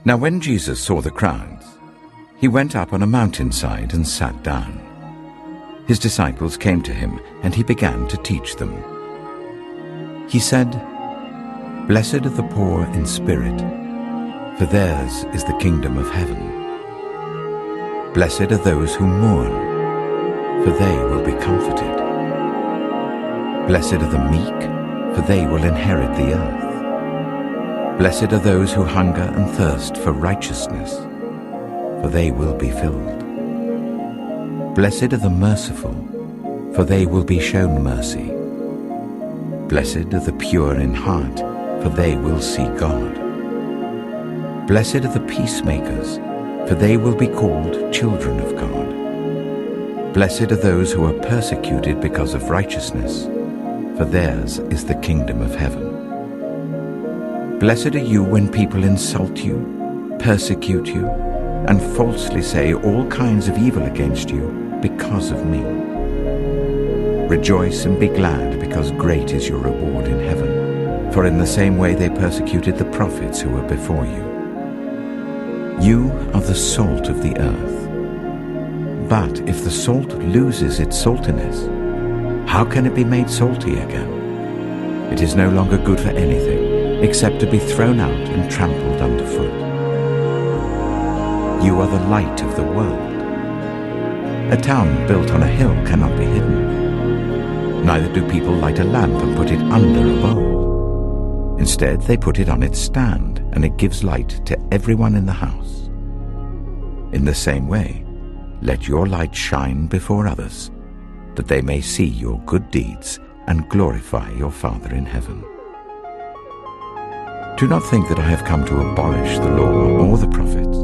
Now when Jesus saw the crowds, he went up on a mountainside and sat down. His disciples came to him, and he began to teach them. He said, "Blessed are the poor in spirit, for theirs is the kingdom of heaven. Blessed are those who mourn, for they will be comforted. Blessed are the meek, for they will inherit the earth. Blessed are those who hunger and thirst for righteousness, for they will be filled. Blessed are the merciful, for they will be shown mercy. Blessed are the pure in heart, for they will see God. Blessed are the peacemakers, for they will be called children of God. Blessed are those who are persecuted because of righteousness, for theirs is the kingdom of heaven. Blessed are you when people insult you, persecute you, and falsely say all kinds of evil against you because of me. Rejoice and be glad, because great is your reward in heaven, for in the same way they persecuted the prophets who were before you. You are the salt of the earth. But if the salt loses its saltiness, how can it be made salty again? It is no longer good for anything except to be thrown out and trampled underfoot. You are the light of the world. A town built on a hill cannot be hidden. Neither do people light a lamp and put it under a bowl. Instead, they put it on its stand, and it gives light to everyone in the house. In the same way, let your light shine before others, that they may see your good deeds and glorify your Father in heaven. Do not think that I have come to abolish the law or the prophets.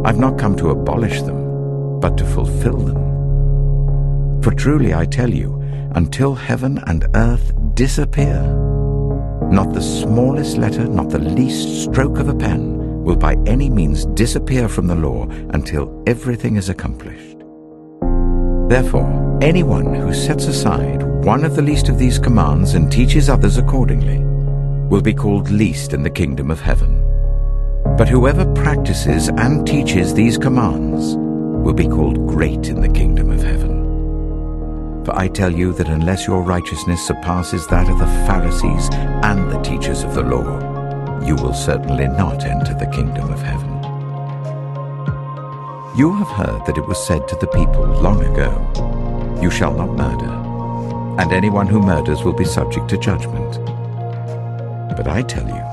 I've not come to abolish them, but to fulfill them. For truly I tell you, until heaven and earth disappear, not the smallest letter, not the least stroke of a pen will by any means disappear from the law until everything is accomplished. Therefore, anyone who sets aside one of the least of these commands and teaches others accordingly will be called least in the kingdom of heaven. But whoever practices and teaches these commands will be called great in the kingdom of heaven. For I tell you that unless your righteousness surpasses that of the Pharisees and the teachers of the law, you will certainly not enter the kingdom of heaven. You have heard that it was said to the people long ago, "You shall not murder, and anyone who murders will be subject to judgment." But I tell you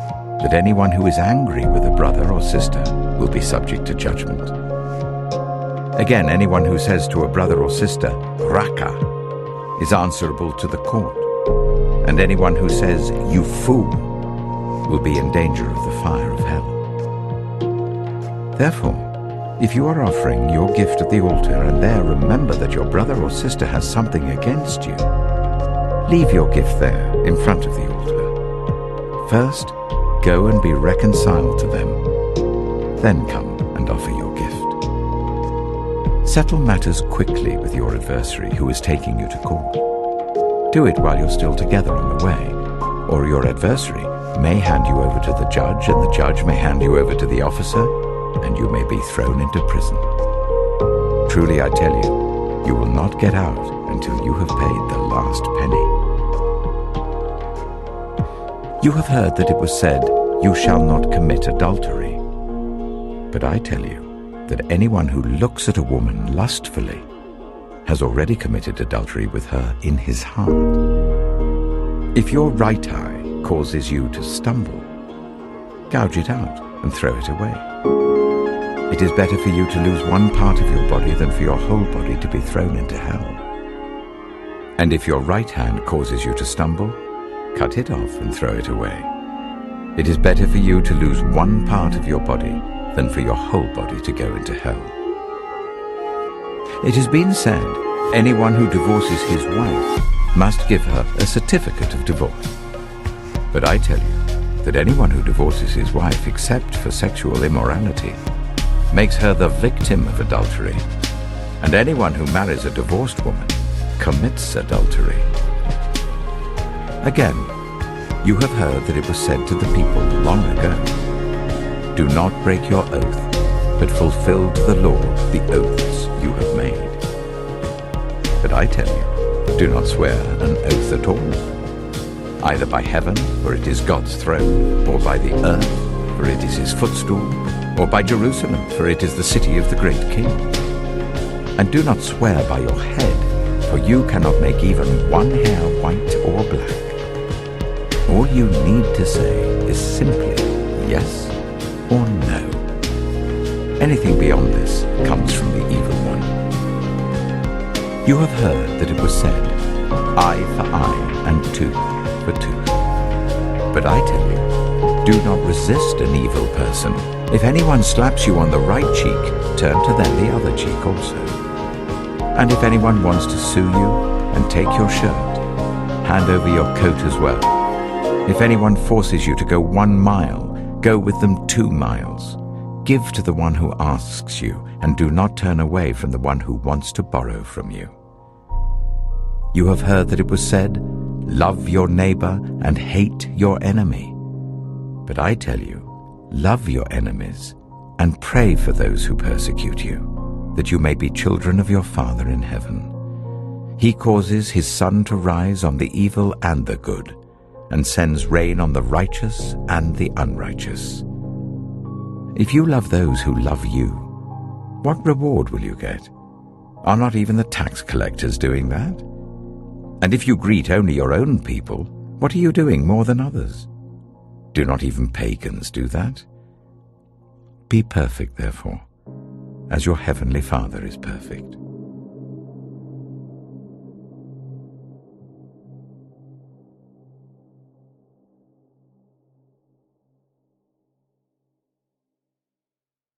that anyone who is angry with a brother or sister will be subject to judgment. Again, anyone who says to a brother or sister, "Raka," is answerable to the court, and anyone who says, "You fool," will be in danger of the fire of hell. Therefore, if you are offering your gift at the altar and there remember that your brother or sister has something against you, leave your gift there in front of the altar. First, go and be reconciled to them, then come and offer your gift. Settle matters quickly with your adversary who is taking you to court. Do it while you're still together on the way, or your adversary may hand you over to the judge, and the judge may hand you over to the officer, and you may be thrown into prison. Truly I tell you, you will not get out until you have paid the last penny. You have heard that it was said, "You shall not commit adultery." But I tell you that anyone who looks at a woman lustfully has already committed adultery with her in his heart. If your right eye causes you to stumble, gouge it out and throw it away. It is better for you to lose one part of your body than for your whole body to be thrown into hell. And if your right hand causes you to stumble, cut it off and throw it away. It is better for you to lose one part of your body than for your whole body to go into hell. It has been said, anyone who divorces his wife must give her a certificate of divorce. But I tell you that anyone who divorces his wife except for sexual immorality makes her the victim of adultery, and anyone who marries a divorced woman commits adultery. Again, you have heard that it was said to the people long ago, Do not break your oath, but fulfill to the Lord the oaths you have made. But I tell you, do not swear an oath at all, either by heaven, for it is God's throne, or by the earth, for it is his footstool, or by Jerusalem, for it is the city of the great King. And do not swear by your head, for you cannot make even one hair white or black. All you need to say is simply yes or no. Anything beyond this comes from the evil one. You have heard that it was said, eye for eye and tooth for tooth. But I tell you, do not resist an evil person. If anyone slaps you on the right cheek, turn to them the other cheek also. And if anyone wants to sue you and take your shirt, hand over your coat as well. If anyone forces you to go 1 mile, go with them 2 miles. Give to the one who asks you, and do not turn away from the one who wants to borrow from you. You have heard that it was said, love your neighbor and hate your enemy. But I tell you, love your enemies and pray for those who persecute you, that you may be children of your Father in heaven. He causes his sun to rise on the evil and the good, and sends rain on the righteous and the unrighteous. If you love those who love you, what reward will you get? Are not even the tax collectors doing that? And if you greet only your own people, what are you doing more than others? Do not even pagans do that? Be perfect, therefore, as your heavenly Father is perfect.